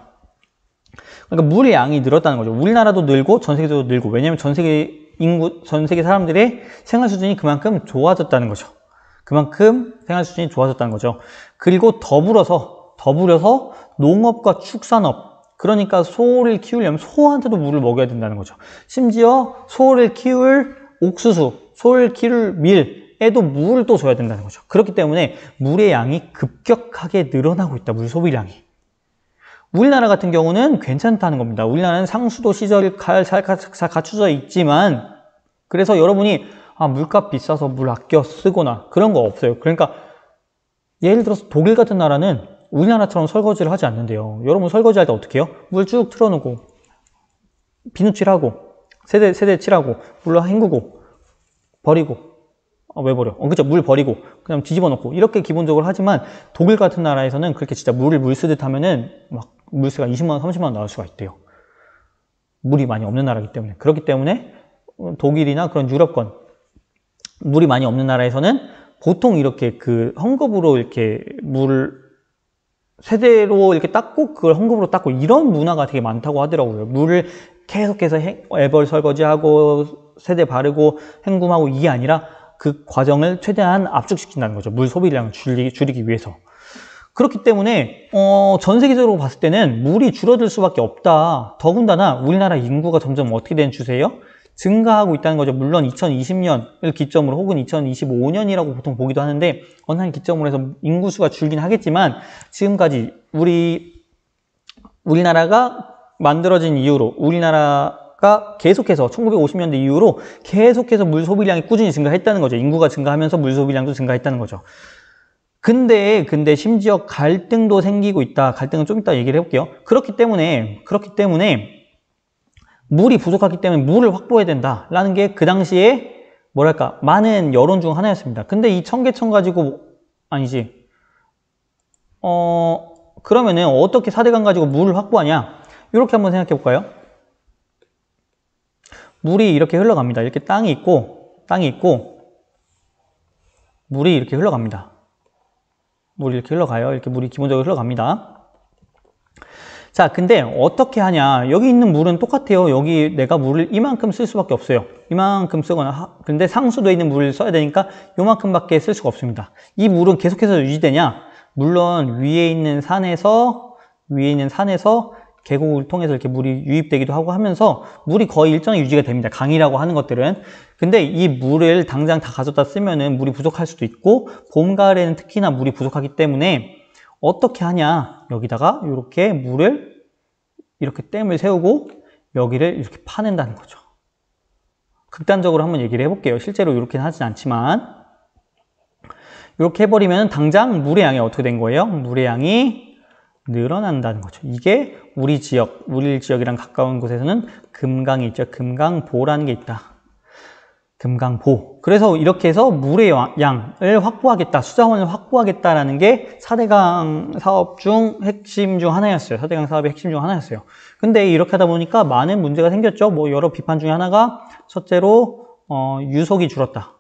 그러니까 물의 양이 늘었다는 거죠. 우리나라도 늘고 전 세계도 늘고. 왜냐하면 전 세계 사람들의 생활 수준이 그만큼 좋아졌다는 거죠. 그만큼 생활 수준이 좋아졌다는 거죠. 그리고 더불어서 농업과 축산업, 그러니까 소를 키우려면 소한테도 물을 먹여야 된다는 거죠. 심지어 소를 키울 옥수수, 소를 키울 밀에도 물을 또 줘야 된다는 거죠. 그렇기 때문에 물의 양이 급격하게 늘어나고 있다. 물 소비량이. 우리나라 같은 경우는 괜찮다는 겁니다. 우리나라는 상수도 시설이 잘 갖춰져 있지만, 그래서 여러분이 물값 비싸서 물 아껴 쓰거나 그런 거 없어요. 그러니까 예를 들어서 독일 같은 나라는 우리나라처럼 설거지를 하지 않는데요. 여러분 설거지 할 때 어떻게 해요? 물 쭉 틀어놓고 비누칠하고 세대 칠하고 물로 헹구고 버리고. 왜 버려? 그죠? 물 버리고 그냥 뒤집어 놓고 이렇게 기본적으로 하지만, 독일 같은 나라에서는 그렇게 진짜 물 쓰듯 하면은 막 물세가 20만 원, 30만 원 나올 수가 있대요. 물이 많이 없는 나라이기 때문에. 그렇기 때문에 독일이나 그런 유럽권, 물이 많이 없는 나라에서는 보통 이렇게 그 헝겊으로 이렇게 물을 세대로 이렇게 닦고 그걸 헝겊으로 닦고 이런 문화가 되게 많다고 하더라고요. 물을 계속해서 애벌 설거지하고 세대 바르고 헹굼하고 이게 아니라 그 과정을 최대한 압축시킨다는 거죠. 물 소비량을 줄이기 위해서. 그렇기 때문에 전 세계적으로 봤을 때는 물이 줄어들 수밖에 없다. 더군다나 우리나라 인구가 점점 어떻게 되는 추세예요? 증가하고 있다는 거죠. 물론 2020년을 기점으로 혹은 2025년이라고 보통 보기도 하는데, 어느 한 기점으로 해서 인구수가 줄긴 하겠지만, 지금까지 우리나라가 만들어진 이후로, 우리나라가 계속해서 1950년대 이후로 계속해서 물 소비량이 꾸준히 증가했다는 거죠. 인구가 증가하면서 물 소비량도 증가했다는 거죠. 근데 심지어 갈등도 생기고 있다. 갈등은 좀 이따 얘기를 해볼게요. 그렇기 때문에 물이 부족하기 때문에 물을 확보해야 된다라는 게 그 당시에 뭐랄까 많은 여론 중 하나였습니다. 근데 이 청계천 가지고 아니지. 그러면은 어떻게 4대강 가지고 물을 확보하냐? 이렇게 한번 생각해 볼까요? 물이 이렇게 흘러갑니다. 이렇게 땅이 있고 물이 이렇게 흘러갑니다. 물이 이렇게 흘러가요. 이렇게 물이 기본적으로 흘러갑니다. 자, 근데 어떻게 하냐. 여기 있는 물은 똑같아요. 여기 내가 물을 이만큼 쓸 수밖에 없어요. 이만큼 쓰거나, 근데 상수도에 있는 물을 써야 되니까 요만큼밖에 쓸 수가 없습니다. 이 물은 계속해서 유지되냐? 물론 위에 있는 산에서 계곡을 통해서 이렇게 물이 유입되기도 하고 하면서 물이 거의 일정히 유지가 됩니다. 강이라고 하는 것들은. 근데 이 물을 당장 다 가져다 쓰면은 물이 부족할 수도 있고, 봄, 가을에는 특히나 물이 부족하기 때문에 어떻게 하냐. 여기다가 이렇게 물을 이렇게 댐을 세우고 여기를 이렇게 파낸다는 거죠. 극단적으로 한번 얘기를 해볼게요. 실제로 이렇게는 하진 않지만 이렇게 해버리면 당장 물의 양이 어떻게 된 거예요? 물의 양이 늘어난다는 거죠. 이게 우리 지역이랑 가까운 곳에서는 금강이 있죠. 금강보라는 게 있다. 금강보. 그래서 이렇게 해서 물의 양을 확보하겠다, 수자원을 확보하겠다라는 게 4대강 사업 중 핵심 중 하나였어요. 4대강 사업의 핵심 중 하나였어요. 근데 이렇게 하다 보니까 많은 문제가 생겼죠. 뭐 여러 비판 중에 하나가 첫째로 유속이 줄었다.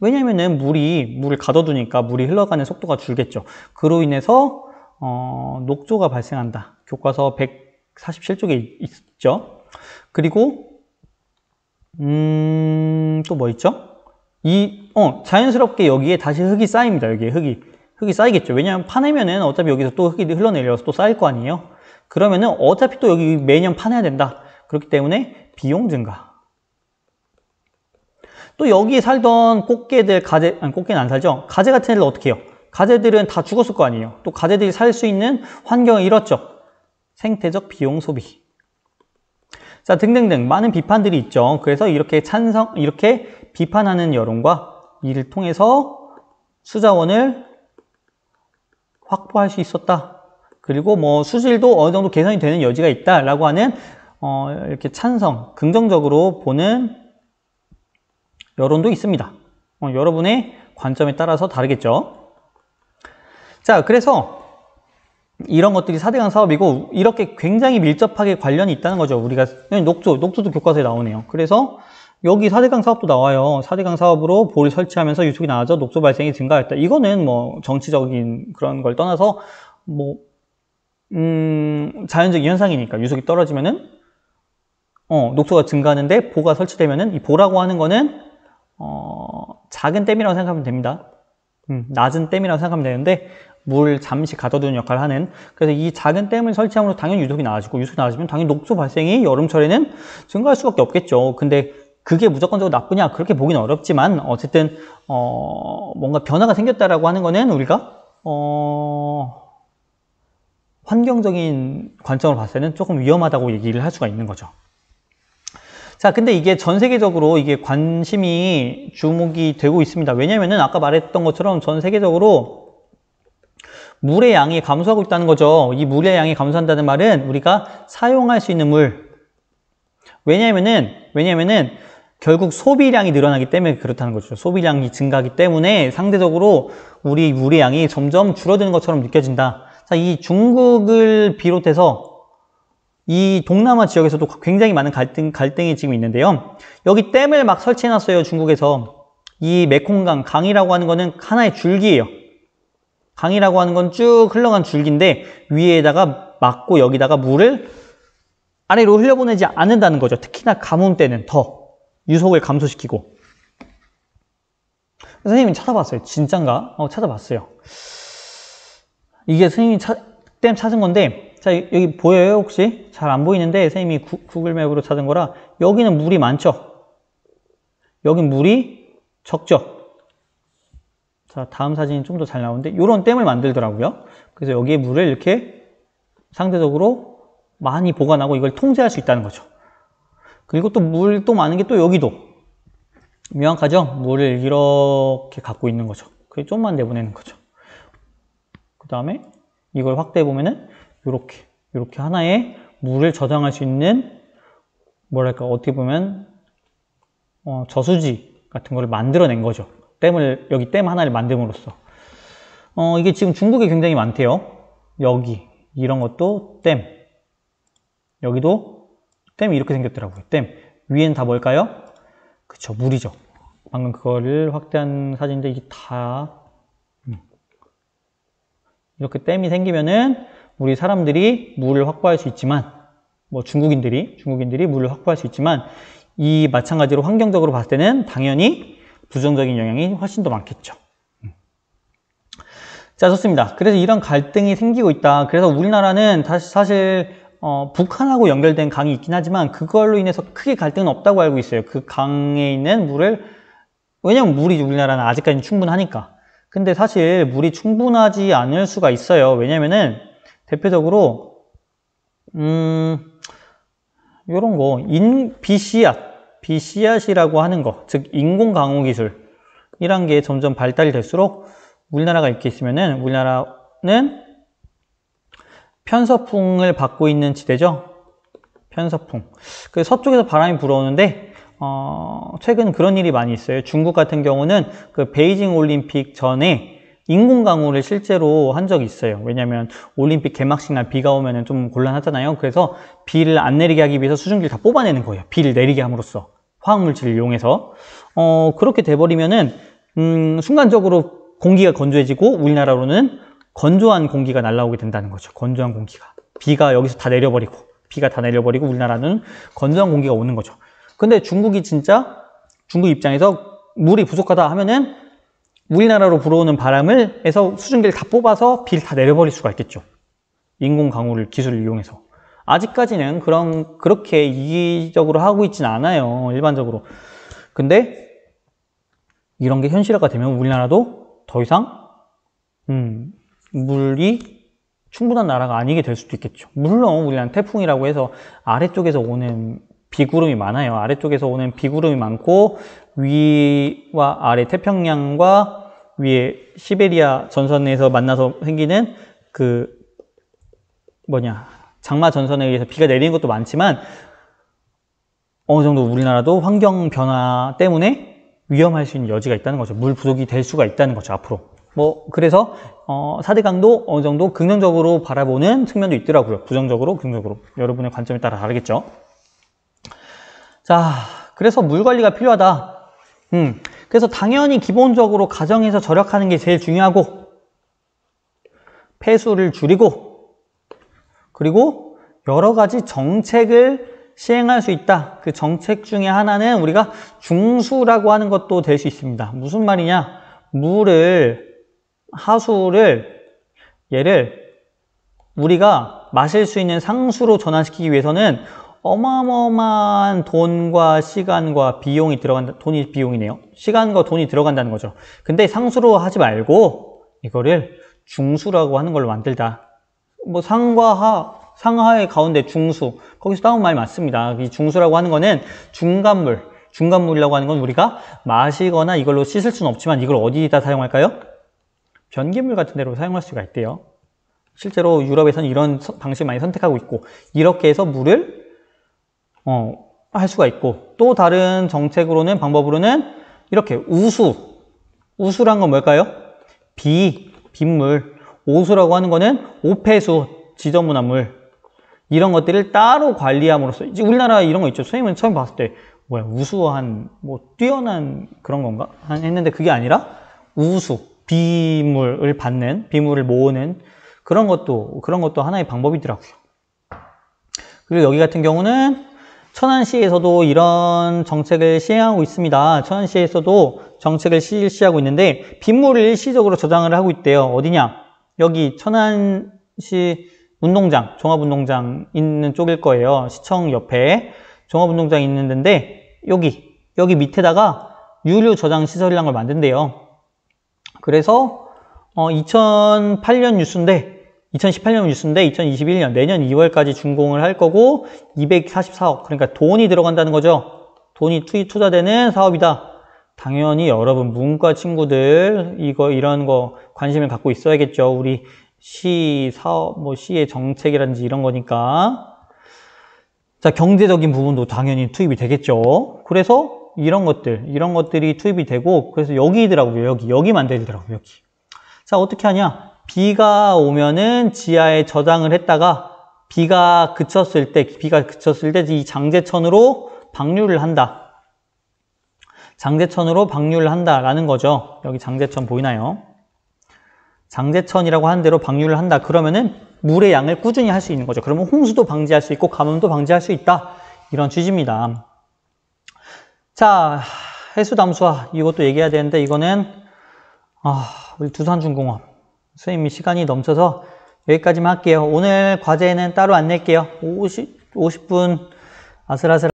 왜냐면은 물을 가둬두니까 물이 흘러가는 속도가 줄겠죠. 그로 인해서 녹조가 발생한다. 교과서 147쪽에 있죠. 그리고 또 뭐 있죠? 자연스럽게 여기에 다시 흙이 쌓입니다. 여기에 흙이 쌓이겠죠. 왜냐하면 파내면은 어차피 여기서 또 흙이 흘러내려서 또 쌓일 거 아니에요. 그러면은 어차피 또 여기 매년 파내야 된다. 그렇기 때문에 비용 증가. 또 여기에 살던 꽃게들, 꽃게는 안 살죠? 가재 같은 애들 어떻게 해요? 가재들은 다 죽었을 거 아니에요. 또 가재들이 살 수 있는 환경을 잃었죠. 생태적 비용 소비. 자, 등등등 많은 비판들이 있죠. 그래서 이렇게 비판하는 여론과 이를 통해서 수자원을 확보할 수 있었다. 그리고 뭐 수질도 어느 정도 개선이 되는 여지가 있다라고 하는 이렇게 긍정적으로 보는 여론도 있습니다. 여러분의 관점에 따라서 다르겠죠. 자, 그래서 이런 것들이 4대강 사업이고 이렇게 굉장히 밀접하게 관련이 있다는 거죠. 우리가 녹조도 교과서에 나오네요. 그래서 여기 4대강 사업도 나와요. 4대강 사업으로 보를 설치하면서 유속이 나아져 녹조 발생이 증가했다. 이거는 뭐 정치적인 그런 걸 떠나서 뭐 자연적인 현상이니까 유속이 떨어지면은 녹조가 증가하는데 보가 설치되면은 이 보라고 하는 거는 작은 댐이라고 생각하면 됩니다. 낮은 댐이라고 생각하면 되는데 물 잠시 가둬두는 역할을 하는. 그래서 이 작은 댐을 설치함으로 당연히 유속이 나아지면 당연히 녹조 발생이 여름철에는 증가할 수밖에 없겠죠. 근데 그게 무조건적으로 나쁘냐? 그렇게 보기는 어렵지만 어쨌든 뭔가 변화가 생겼다라고 하는 거는 우리가 환경적인 관점으로 봤을 때는 조금 위험하다고 얘기를 할 수가 있는 거죠. 자, 근데 이게 전 세계적으로 이게 관심이 주목이 되고 있습니다. 왜냐면은 아까 말했던 것처럼 전 세계적으로 물의 양이 감소하고 있다는 거죠. 이 물의 양이 감소한다는 말은 우리가 사용할 수 있는 물. 왜냐면은 결국 소비량이 늘어나기 때문에 그렇다는 거죠. 소비량이 증가하기 때문에 상대적으로 우리 물의 양이 점점 줄어드는 것처럼 느껴진다. 자, 이 중국을 비롯해서 이 동남아 지역에서도 굉장히 많은 갈등이 지금 있는데요. 여기 댐을 막 설치해놨어요. 중국에서. 이 메콩강, 강이라고 하는 거는 하나의 줄기예요. 강이라고 하는 건 쭉 흘러간 줄기인데 위에다가 막고 여기다가 물을 아래로 흘려보내지 않는다는 거죠. 특히나 가뭄 때는 더 유속을 감소시키고. 선생님이 찾아봤어요. 진짠가? 찾아봤어요. 이게 선생님이 댐 찾은 건데, 자, 여기 보여요, 혹시? 잘 안 보이는데, 선생님이 구글 맵으로 찾은 거라, 여기는 물이 많죠? 여긴 물이 적죠? 자, 다음 사진이 좀 더 잘 나오는데, 요런 댐을 만들더라고요. 그래서 여기에 물을 이렇게 상대적으로 많이 보관하고 이걸 통제할 수 있다는 거죠. 그리고 또 물 또 많은 게 또 여기도. 명확하죠? 물을 이렇게 갖고 있는 거죠. 그게 좀만 내보내는 거죠. 그 다음에 이걸 확대해 보면은 이렇게 하나의 물을 저장할 수 있는 뭐랄까 어떻게 보면 저수지 같은 거를 만들어낸 거죠. 여기 댐 하나를 만듦으로써 이게 지금 중국에 굉장히 많대요. 여기 이런 것도 댐, 여기도 댐이 이렇게 생겼더라고요. 댐 위엔 다 뭘까요? 그쵸, 물이죠. 방금 그거를 확대한 사진인데 이게 다 이렇게 댐이 생기면은 우리 사람들이 물을 확보할 수 있지만, 뭐 중국인들이 물을 확보할 수 있지만, 이 마찬가지로 환경적으로 봤을 때는 당연히 부정적인 영향이 훨씬 더 많겠죠. 자, 좋습니다. 그래서 이런 갈등이 생기고 있다. 그래서 우리나라는 사실 북한하고 연결된 강이 있긴 하지만 그걸로 인해서 크게 갈등은 없다고 알고 있어요. 그 강에 있는 물을, 왜냐면 물이 우리나라는 아직까지는 충분하니까. 근데 사실 물이 충분하지 않을 수가 있어요. 왜냐면은 대표적으로 요런 거 비씨앗이라고 하는 거, 즉 인공 강우 기술 이란 게 점점 발달이 될수록 우리나라가 이렇게 있으면은 우리나라는 편서풍을 받고 있는 지대죠. 편서풍. 그 서쪽에서 바람이 불어오는데 최근 그런 일이 많이 있어요. 중국 같은 경우는 그 베이징 올림픽 전에 인공 강우를 실제로 한 적이 있어요. 왜냐하면 올림픽 개막식 날 비가 오면은 좀 곤란하잖아요. 그래서 비를 안 내리게 하기 위해서 수증기를 다 뽑아내는 거예요. 비를 내리게 함으로써 화학물질을 이용해서 그렇게 돼버리면은 순간적으로 공기가 건조해지고 우리나라로는 건조한 공기가 날아오게 된다는 거죠. 건조한 공기가. 비가 여기서 다 내려버리고 우리나라는 건조한 공기가 오는 거죠. 근데 중국 입장에서 물이 부족하다 하면은 우리나라로 불어오는 바람을 해서 수증기를 다 뽑아서 비를 다 내려버릴 수가 있겠죠. 인공 강우를 기술을 이용해서. 아직까지는 그렇게 이기적으로 하고 있지는 않아요. 일반적으로. 근데 이런 게 현실화가 되면 우리나라도 더 이상 물이 충분한 나라가 아니게 될 수도 있겠죠. 물론 우리나라는 태풍이라고 해서 아래쪽에서 오는 비구름이 많아요. 아래쪽에서 오는 비구름이 많고 위와 아래 태평양과 위에 시베리아 전선에서 만나서 생기는 장마 전선에 의해서 비가 내리는 것도 많지만 어느 정도 우리나라도 환경 변화 때문에 위험할 수 있는 여지가 있다는 거죠. 물 부족이 될 수가 있다는 거죠, 앞으로. 그래서 4대 강도 어느 정도 긍정적으로 바라보는 측면도 있더라고요. 부정적으로, 긍정적으로. 여러분의 관점에 따라 다르겠죠. 자, 그래서 물 관리가 필요하다. 그래서 당연히 기본적으로 가정에서 절약하는 게 제일 중요하고 폐수를 줄이고 그리고 여러 가지 정책을 시행할 수 있다. 그 정책 중에 하나는 우리가 중수라고 하는 것도 될 수 있습니다. 무슨 말이냐? 얘를 우리가 마실 수 있는 상수로 전환시키기 위해서는 어마어마한 돈과 시간과 비용이 들어간다. 돈이 비용이네요. 시간과 돈이 들어간다는 거죠. 근데 상수로 하지 말고 이거를 중수라고 하는 걸로 만들다. 상하의 가운데 중수. 거기서 따온 말 맞습니다. 이 중수라고 하는 거는 중간물이라고 하는 건 우리가 마시거나 이걸로 씻을 수는 없지만 이걸 어디다 사용할까요? 변기물 같은 데로 사용할 수가 있대요. 실제로 유럽에서는 이런 방식을 많이 선택하고 있고 이렇게 해서 물을 할 수가 있고 또 다른 방법으로는 이렇게 우수란 건 뭘까요? 빗물. 오수라고 하는 거는 오폐수, 지저분한 물 이런 것들을 따로 관리함으로써 이제 우리나라 이런 거 있죠. 선생님은 처음 봤을 때 우수한 뛰어난 그런 건가? 했는데 그게 아니라 비물을 모으는 그런 것도 하나의 방법이더라고요. 그리고 여기 같은 경우는 천안시에서도 이런 정책을 시행하고 있습니다. 천안시에서도 정책을 실시하고 있는데 빗물을 일시적으로 저장을 하고 있대요. 어디냐? 여기 천안시 종합운동장 있는 쪽일 거예요. 시청 옆에 종합운동장이 있는 데인데 여기 밑에다가 유류 저장 시설이란 걸 만든대요. 그래서 2018년 뉴스인데 2021년 내년 2월까지 준공을 할 거고 244억 그러니까 돈이 들어간다는 거죠. 돈이 투자되는 사업이다. 당연히 여러분 문과 친구들 이런 거 관심을 갖고 있어야겠죠. 우리 시 사업 시의 정책이라든지 이런 거니까. 자, 경제적인 부분도 당연히 투입이 되겠죠. 그래서 이런 것들이 투입이 되고 그래서 여기더라고요. 여기 만들더라고요. 여기. 자, 어떻게 하냐? 비가 오면은 지하에 저장을 했다가 비가 그쳤을 때 이 장제천으로 방류를 한다. 장제천으로 방류를 한다라는 거죠. 여기 장제천 보이나요? 장제천이라고 하는 대로 방류를 한다. 그러면은 물의 양을 꾸준히 할 수 있는 거죠. 그러면 홍수도 방지할 수 있고 가뭄도 방지할 수 있다. 이런 취지입니다. 자, 해수담수화 이것도 얘기해야 되는데 이거는 우리 두산중공업 선생님이 시간이 넘쳐서 여기까지만 할게요. 오늘 과제는 따로 안 낼게요. 50분 아슬아슬